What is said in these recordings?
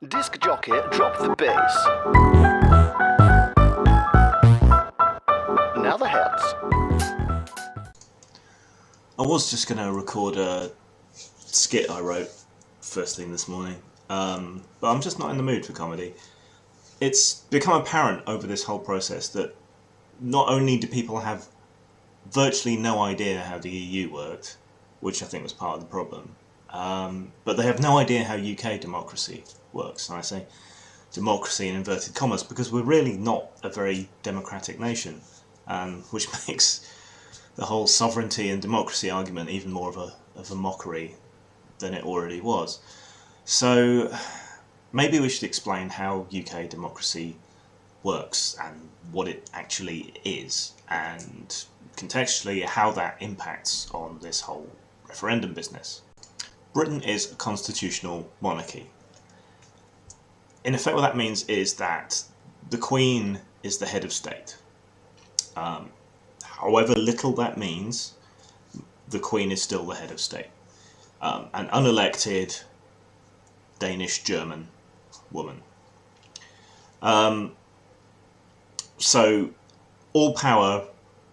Disc jockey, drop the bass. Now the heads. I was just going to record a skit I wrote first thing this morning, but I'm just not in the mood for comedy. It's become apparent over this whole process that not only do people have virtually no idea how the EU worked, which I think was part of the problem, but they have no idea how UK democracy works. And I say democracy in inverted commas because we're really not a very democratic nation, which makes the whole sovereignty and democracy argument even more of a mockery than it already was. So maybe we should explain how UK democracy works and what it actually is, and contextually how that impacts on this whole referendum business. Britain is a constitutional monarchy. In effect, what that means is that the Queen is the head of state. However little that means, the Queen is still the head of state. An unelected Danish-German woman. So all power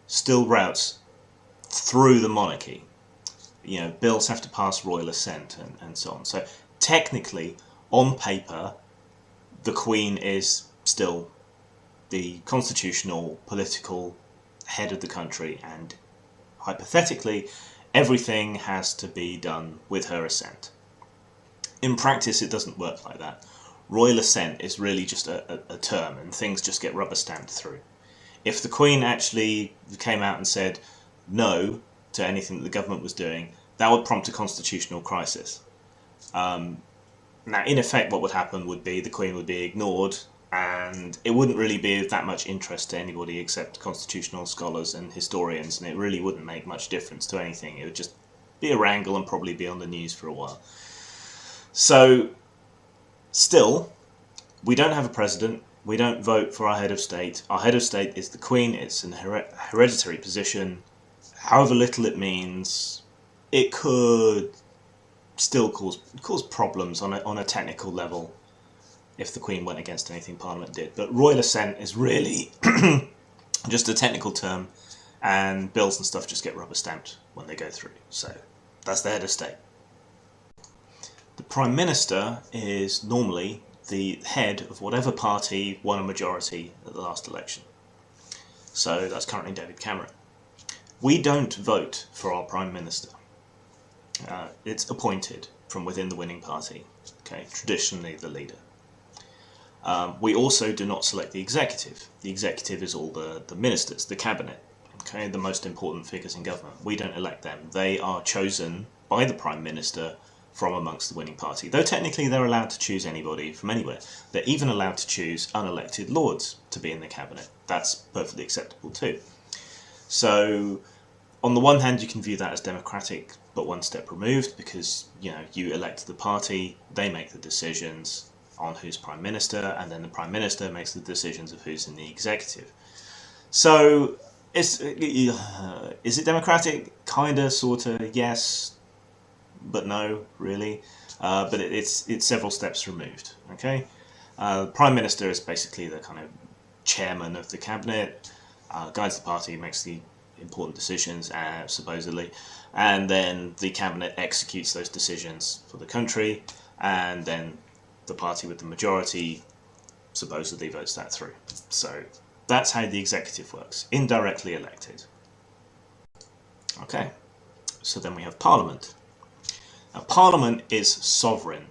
still routes through the monarchy. You know, bills have to pass royal assent and so on. So technically, on paper, the Queen is still the constitutional, political head of the country, and hypothetically, everything has to be done with her assent. In practice, it doesn't work like that. Royal assent is really just a term, and things just get rubber stamped through. If the Queen actually came out and said no to anything that the government was doing, that would prompt a constitutional crisis. Now, in effect, what would happen would be the Queen would be ignored, and it wouldn't really be of that much interest to anybody except constitutional scholars and historians, and it really wouldn't make much difference to anything. It would just be a wrangle and probably be on the news for a while. So, still, we don't have a president. We don't vote for our head of state. Our head of state is the Queen. It's an hereditary position. However little it means, it could still cause problems on a technical level if the Queen went against anything Parliament did. But royal assent is really just a technical term, and bills and stuff just get rubber stamped when they go through. So that's the head of state. The Prime Minister is normally the head of whatever party won a majority at the last election. So that's currently David Cameron. We don't vote for our Prime Minister. It's appointed from within the winning party, okay, traditionally the leader. We also do not select the executive. The executive is all the ministers, the cabinet, okay, the most important figures in government. We don't elect them. They are chosen by the Prime Minister from amongst the winning party, though technically they're allowed to choose anybody from anywhere. They're even allowed to choose unelected lords to be in the cabinet. That's perfectly acceptable too. So on the one hand, you can view that as democratic, but one step removed, because you elect the party, they make the decisions on who's Prime Minister, and then the Prime Minister makes the decisions of who's in the executive. So is it democratic? Kinda, sorta, yes, but no, really. But it's several steps removed. Okay, Prime Minister is basically the kind of chairman of the cabinet, guides the party, makes the important decisions, supposedly, and then the cabinet executes those decisions for the country, and then the party with the majority supposedly votes that through. So that's how the executive works, indirectly elected. Okay, so then we have Parliament. Now, Parliament is sovereign.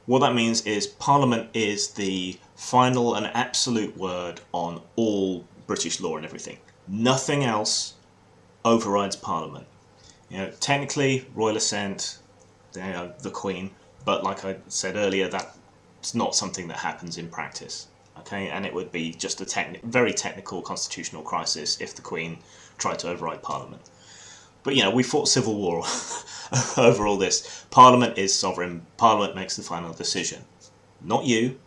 What that means is Parliament is the final and absolute word on all British law and everything. Nothing else overrides Parliament. Technically, royal assent, the Queen, but like I said earlier, that's not something that happens in practice. Okay, and it would be just a very technical constitutional crisis if the Queen tried to override Parliament. But we fought civil war over all this. Parliament is sovereign. Parliament makes the final decision. Not you,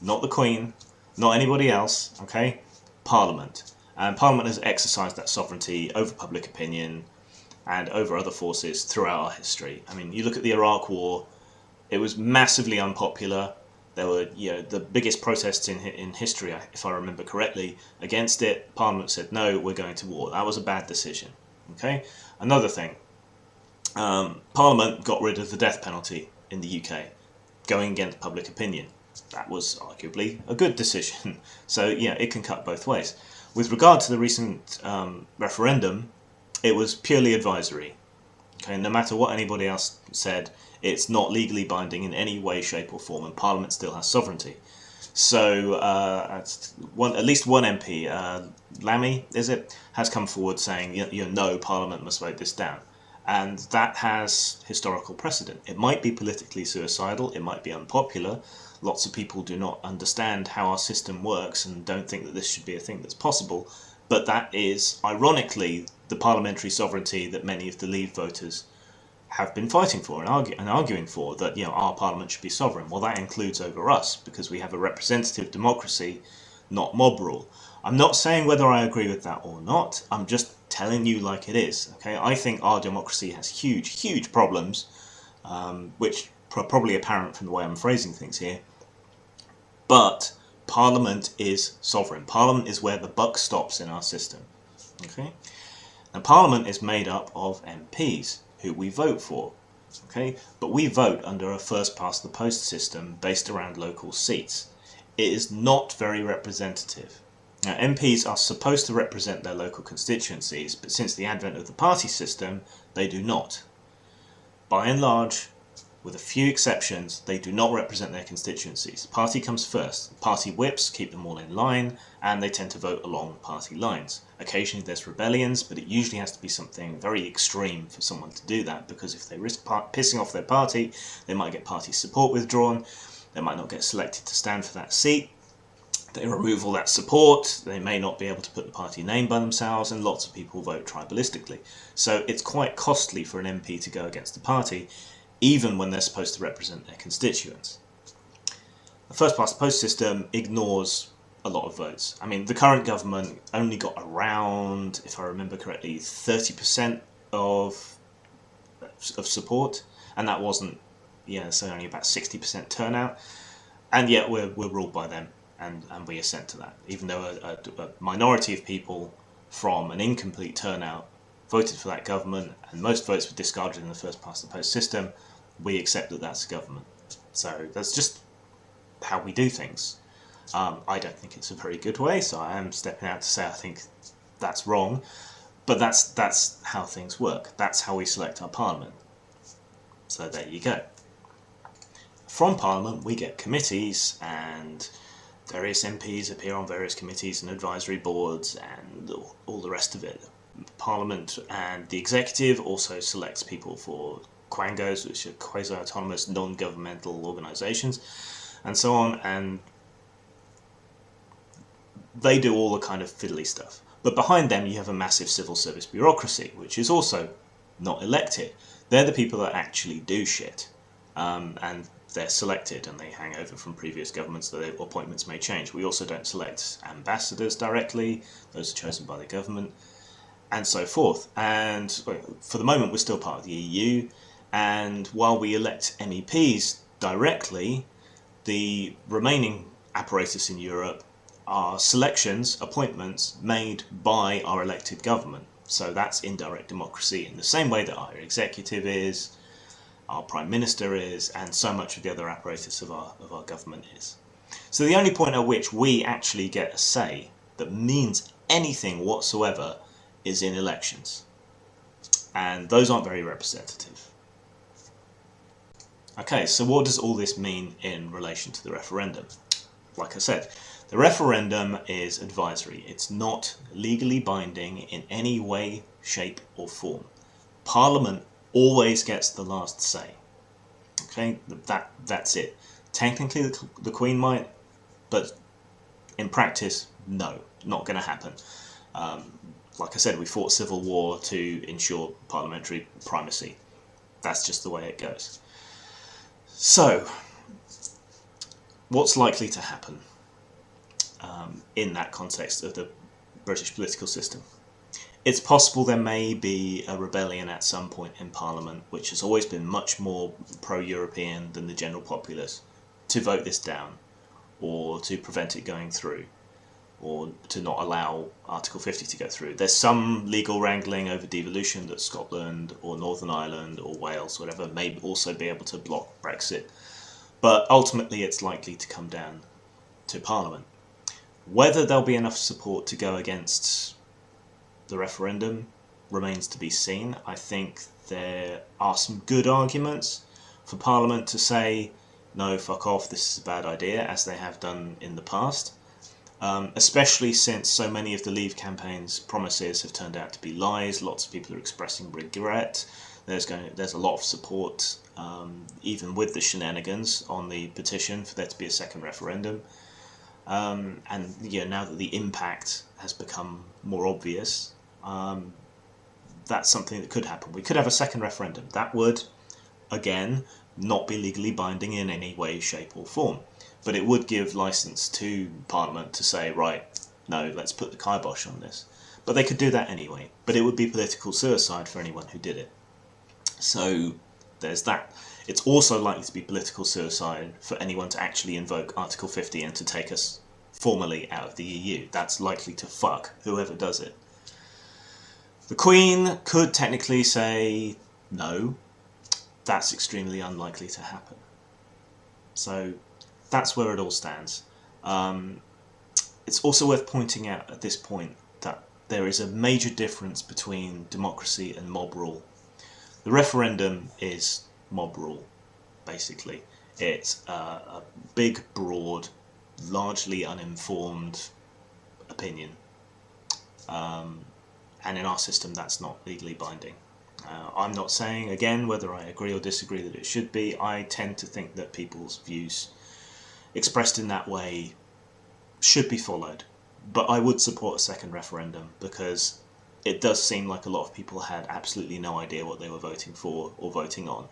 not the Queen, not anybody else. Okay, Parliament. And Parliament has exercised that sovereignty over public opinion and over other forces throughout our history. I mean, you look at the Iraq War, it was massively unpopular, There were, the biggest protests in history, if I remember correctly, against it. Parliament said, no, we're going to war. That was a bad decision. Okay. Another thing, Parliament got rid of the death penalty in the UK, going against public opinion. That was arguably a good decision. So yeah, it can cut both ways. With regard to the recent referendum, it was purely advisory. Okay, no matter what anybody else said, it's not legally binding in any way, shape or form, and Parliament still has sovereignty. So at least one MP, Lammy, has come forward saying, no, Parliament must vote this down. And that has historical precedent. It might be politically suicidal, it might be unpopular. Lots of people do not understand how our system works and don't think that this should be a thing that's possible. But that is, ironically, the parliamentary sovereignty that many of the Leave voters have been fighting for and arguing for, that our parliament should be sovereign. Well, that includes over us, because we have a representative democracy, not mob rule. I'm not saying whether I agree with that or not. I'm just telling you like it is. Okay, I think our democracy has huge problems, which are probably apparent from the way I'm phrasing things here. But Parliament is sovereign. Parliament is where the buck stops in our system. Okay, now Parliament is made up of MPs who we vote for. Okay, but we vote under a first past the post system based around local seats. It is not very representative. Now, MPs are supposed to represent their local constituencies, but since the advent of the party system, they do not. By and large, with a few exceptions, they do not represent their constituencies. Party comes first. Party whips keep them all in line, and they tend to vote along party lines. Occasionally there's rebellions, but it usually has to be something very extreme for someone to do that, because if they risk pissing off their party, they might get party support withdrawn, they might not get selected to stand for that seat. They remove all that support, they may not be able to put the party name by themselves, and lots of people vote tribalistically. So it's quite costly for an MP to go against the party, even when they're supposed to represent their constituents. The first past the post system ignores a lot of votes. I mean, the current government only got around, if I remember correctly, 30% of support, and that wasn't, so only about 60% turnout, and yet we're ruled by them. And we assent to that, even though a minority of people from an incomplete turnout voted for that government, and most votes were discarded in the first past the post system. We accept that that's a government. So that's just how we do things. I don't think it's a very good way, so I am stepping out to say I think that's wrong, but that's how things work. That's how we select our parliament. So there you go. From Parliament we get committees, and various MPs appear on various committees and advisory boards and all the rest of it. Parliament and the executive also selects people for quangos, which are quasi-autonomous non-governmental organisations, and so on, and they do all the kind of fiddly stuff. But behind them you have a massive civil service bureaucracy, which is also not elected. They're the people that actually do shit, and they're selected and they hang over from previous governments, so their appointments may change. We also don't select ambassadors directly, those are chosen by the government, and so forth. And for the moment we're still part of the EU, and while we elect MEPs directly, the remaining apparatus in Europe are selections, appointments made by our elected government. So that's indirect democracy in the same way that our executive is, our Prime Minister is, and so much of the other apparatus of our government is. So the only point at which we actually get a say that means anything whatsoever is in elections. And those aren't very representative. Okay, so what does all this mean in relation to the referendum? Like I said, the referendum is advisory. It's not legally binding in any way, shape or form. Parliament always gets the last say. Okay, that's it. Technically the Queen might, but in practice, no, not going to happen. Like I said, we fought civil war to ensure parliamentary primacy. That's just the way it goes. So, what's likely to happen in that context of the British political system? It's possible there may be a rebellion at some point in Parliament, which has always been much more pro-European than the general populace, to vote this down, or to prevent it going through, or to not allow Article 50 to go through. There's some legal wrangling over devolution that Scotland or Northern Ireland or Wales, whatever, may also be able to block Brexit. But ultimately it's likely to come down to Parliament. Whether there'll be enough support to go against the referendum remains to be seen. I think there are some good arguments for Parliament to say, no, fuck off, this is a bad idea, as they have done in the past. Especially since so many of the Leave campaign's promises have turned out to be lies. Lots of people are expressing regret. There's a lot of support, even with the shenanigans, on the petition for there to be a second referendum. And now that the impact has become more obvious, that's something that could happen. We could have a second referendum. That would, again, not be legally binding in any way, shape or form. But it would give license to Parliament to say, right, no, let's put the kibosh on this. But they could do that anyway. But it would be political suicide for anyone who did it. So there's that. It's also likely to be political suicide for anyone to actually invoke Article 50 and to take us formally out of the EU. That's likely to fuck whoever does it. The Queen could technically say no. That's extremely unlikely to happen. So that's where it all stands. It's also worth pointing out at this point that there is a major difference between democracy and mob rule. The referendum is mob rule, basically. It's a big, broad, largely uninformed opinion. And in our system, that's not legally binding. I'm not saying, again, whether I agree or disagree that it should be. I tend to think that people's views expressed in that way should be followed. But I would support a second referendum because it does seem like a lot of people had absolutely no idea what they were voting for or voting on.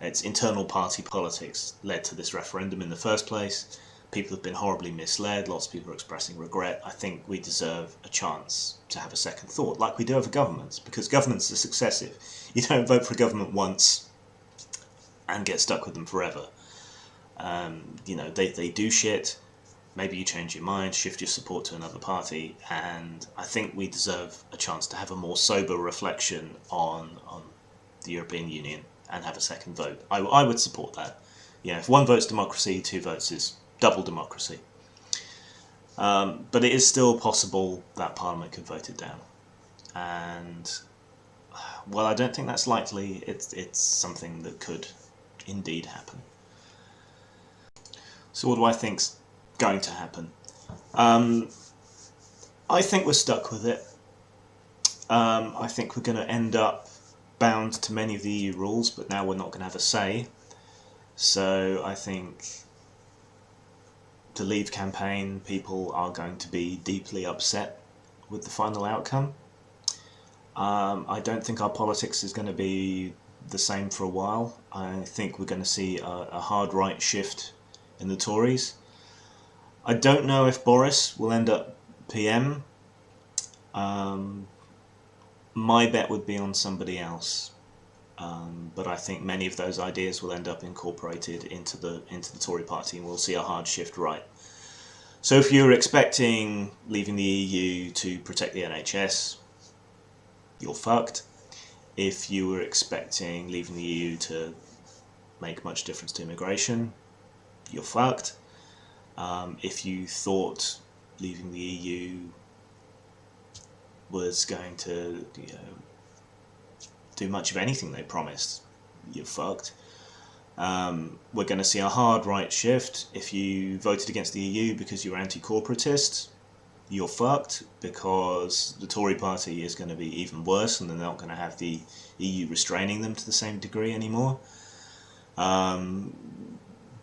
It's internal party politics led to this referendum in the first place. People have been horribly misled. Lots of people are expressing regret. I think we deserve a chance to have a second thought, like we do over governments, because governments are successive. You don't vote for a government once and get stuck with them forever. They do shit. Maybe you change your mind, shift your support to another party, and I think we deserve a chance to have a more sober reflection on the European Union and have a second vote. I would support that. If one vote's democracy, two votes is double democracy. But it is still possible that Parliament could vote it down. And, well, I don't think that's likely. It's something that could indeed happen. So what do I think's going to happen? I think we're stuck with it. I think we're going to end up bound to many of the EU rules, but now we're not going to have a say. So I think the Leave campaign people are going to be deeply upset with the final outcome. I don't think our politics is going to be the same for a while. I think we're going to see a hard right shift in the Tories. I don't know if Boris will end up PM. My bet would be on somebody else. But I think many of those ideas will end up incorporated into the Tory party, and we'll see a hard shift right. So if you're expecting leaving the EU to protect the NHS, you're fucked. If you were expecting leaving the EU to make much difference to immigration, you're fucked. If you thought leaving the EU was going to do much of anything they promised, you're fucked. We're going to see a hard right shift. If you voted against the EU because you're anti-corporatist, you're fucked, because the Tory party is going to be even worse and they're not going to have the EU restraining them to the same degree anymore.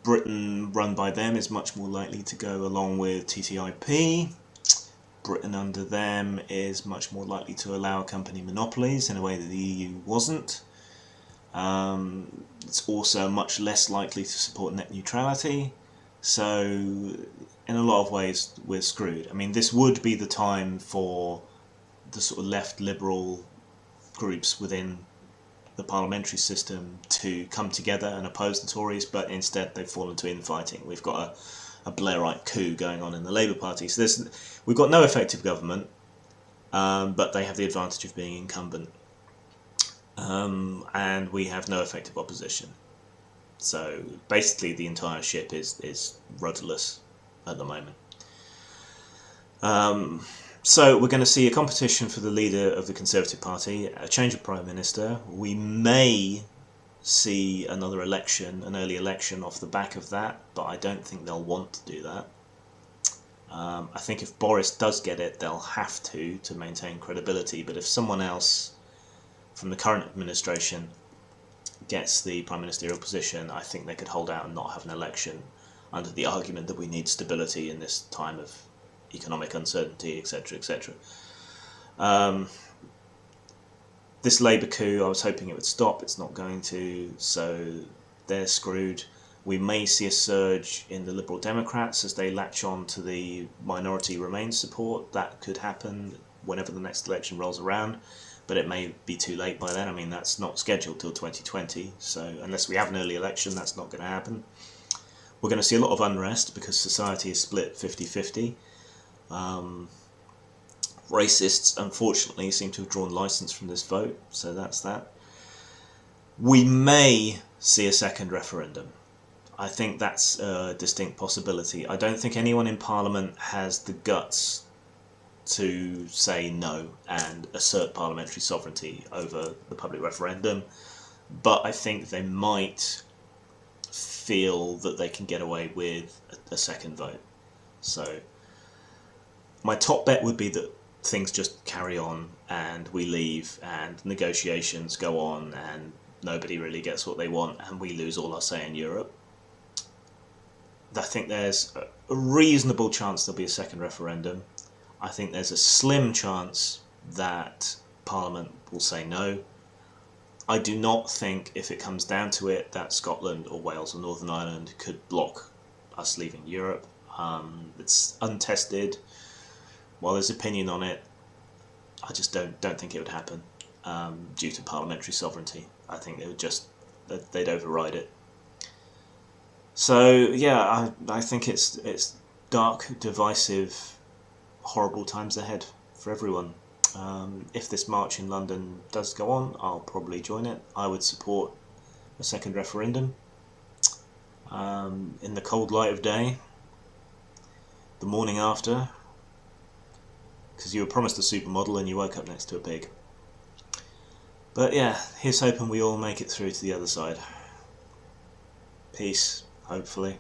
Britain run by them is much more likely to go along with TTIP. Britain under them is much more likely to allow company monopolies in a way that the EU wasn't. It's also much less likely to support net neutrality. So in a lot of ways we're screwed. I mean, this would be the time for the sort of left liberal groups within the parliamentary system to come together and oppose the Tories, but instead they've fallen to infighting. We've got a Blairite coup going on in the Labour Party. So we've got no effective government, but they have the advantage of being incumbent. And we have no effective opposition. So basically the entire ship is rudderless at the moment. So we're going to see a competition for the leader of the Conservative Party, a change of Prime Minister. We may see another election, an early election off the back of that, but I don't think they'll want to do that. I think if Boris does get it, they'll have to maintain credibility, but if someone else from the current administration gets the prime ministerial position, I think they could hold out and not have an election under the argument that we need stability in this time of economic uncertainty, etc., etc. This Labour coup, I was hoping it would stop. It's not going to, so they're screwed. We may see a surge in the Liberal Democrats as they latch on to the minority Remain support. That could happen whenever the next election rolls around, but it may be too late by then. I mean, that's not scheduled till 2020, so unless we have an early election, that's not going to happen. We're going to see a lot of unrest because society is split 50-50. Racists, unfortunately, seem to have drawn licence from this vote, so that's that. We may see a second referendum. I think that's a distinct possibility. I don't think anyone in Parliament has the guts to say no and assert parliamentary sovereignty over the public referendum, but I think they might feel that they can get away with a second vote. So my top bet would be that things just carry on and we leave and negotiations go on and nobody really gets what they want and we lose all our say in Europe. I think there's a reasonable chance there'll be a second referendum. I think there's a slim chance that Parliament will say no. I do not think, if it comes down to it, that Scotland or Wales or Northern Ireland could block us leaving Europe. It's untested. While there's opinion on it, I just don't think it would happen due to parliamentary sovereignty. I think they'd override it. So yeah, I think it's dark, divisive, horrible times ahead for everyone. If this march in London does go on, I'll probably join it. I would support a second referendum in the cold light of day, the morning after, because you were promised a supermodel and you woke up next to a pig. But yeah, here's hoping we all make it through to the other side. Peace, hopefully.